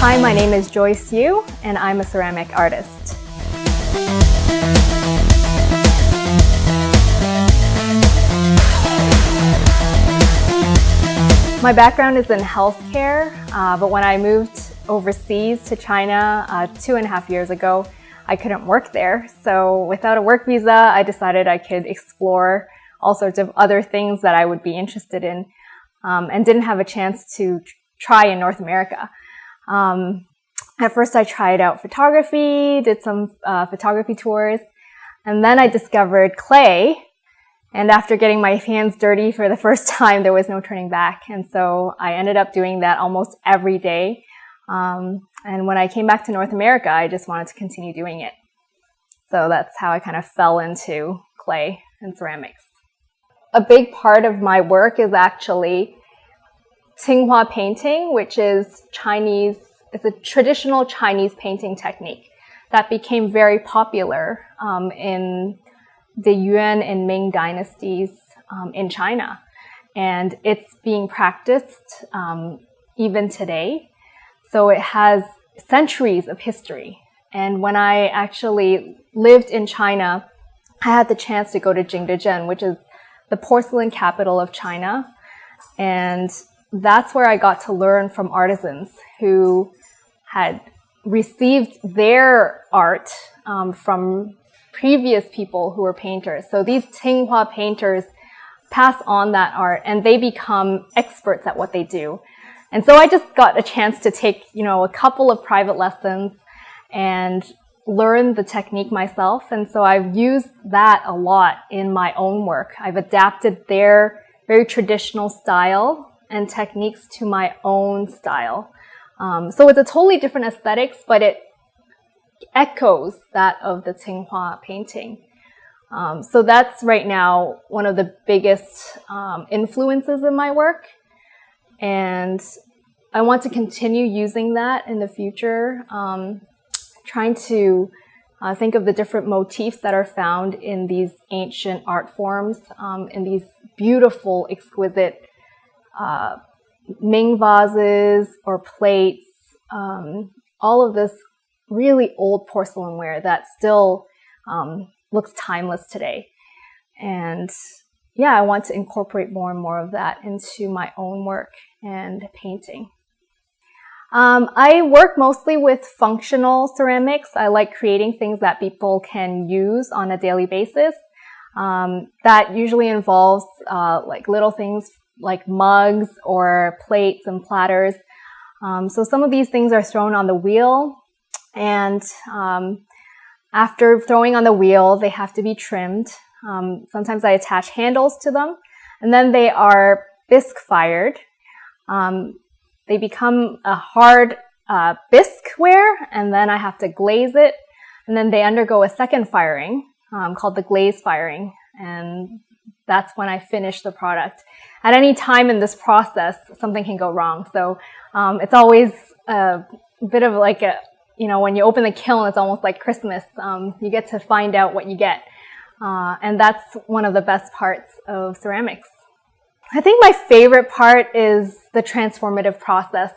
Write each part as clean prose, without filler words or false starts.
Hi, my name is Joyce Yu, and I'm a ceramic artist. My background is in healthcare, but when I moved overseas to China 2.5 years ago, I couldn't work there. So without a work visa, I decided I could explore all sorts of other things that I would be interested in, and didn't have a chance to try in North America. At first I tried out photography, did some photography tours, and then I discovered clay. And after getting my hands dirty for the first time, there was no turning back. And so I ended up doing that almost every day. And when I came back to North America, I just wanted to continue doing it. So that's how I kind of fell into clay and ceramics. A big part of my work is actually Tsinghua painting, which is Chinese. It's a traditional Chinese painting technique that became very popular in the Yuan and Ming dynasties in China. And it's being practiced even today. So it has centuries of history. And when I actually lived in China, I had the chance to go to Jingdezhen, which is the porcelain capital of China. And that's where I got to learn from artisans who had received their art from previous people who were painters. So these Tsinghua painters pass on that art and they become experts at what they do. And so I just got a chance to take, a couple of private lessons and learn the technique myself. And so I've used that a lot in my own work. I've adapted their very traditional style and techniques to my own style. So it's a totally different aesthetics, but it echoes that of the Tsinghua painting. So that's right now one of the biggest influences in my work. And I want to continue using that in the future, trying to think of the different motifs that are found in these ancient art forms, in these beautiful, exquisite Ming vases or plates, all of this really old porcelainware that still looks timeless today. And yeah, I want to incorporate more and more of that into my own work and painting. I work mostly with functional ceramics. I like creating things that people can use on a daily basis. That usually involves like little things like mugs or plates and platters. So some of these things are thrown on the wheel, and after throwing on the wheel, they have to be trimmed. Sometimes I attach handles to them, and then they are bisque fired. They become a hard bisqueware, and then I have to glaze it, and then they undergo a second firing called the glaze firing, and that's when I finish the product. At any time in this process, something can go wrong. So it's always a bit of like when you open the kiln, it's almost like Christmas. You get to find out what you get. And that's one of the best parts of ceramics. I think my favorite part is the transformative process,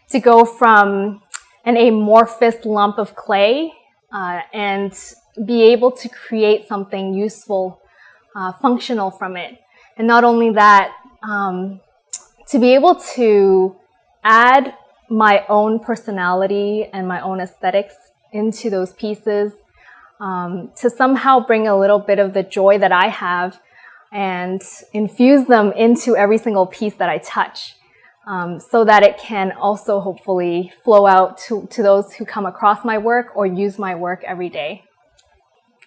to go from an amorphous lump of clay and be able to create something useful, functional from it. And not only that, to be able to add my own personality and my own aesthetics into those pieces, to somehow bring a little bit of the joy that I have and infuse them into every single piece that I touch, so that it can also hopefully flow out to those who come across my work or use my work every day.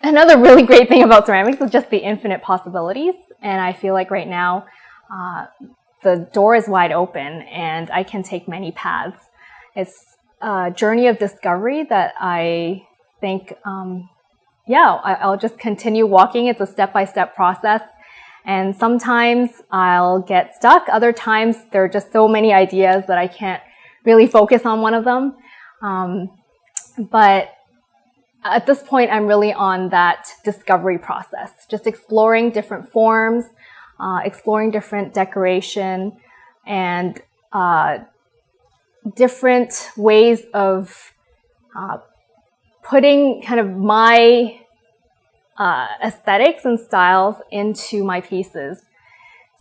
Another really great thing about ceramics is just the infinite possibilities. And I feel like right now, the door is wide open and I can take many paths. It's a journey of discovery that I think, I'll just continue walking. It's a step-by-step process. And sometimes I'll get stuck. Other times there are just so many ideas that I can't really focus on one of them. But at this point, I'm really on that discovery process, just exploring different forms, exploring different decoration, and different ways of putting kind of my aesthetics and styles into my pieces.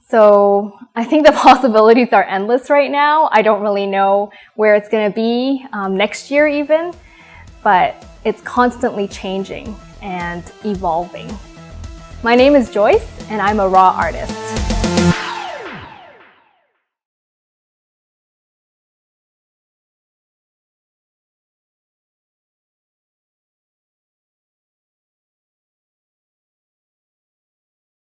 So I think the possibilities are endless right now. I don't really know where it's going to be next year even, but it's constantly changing and evolving. My name is Joyce, and I'm a raw artist.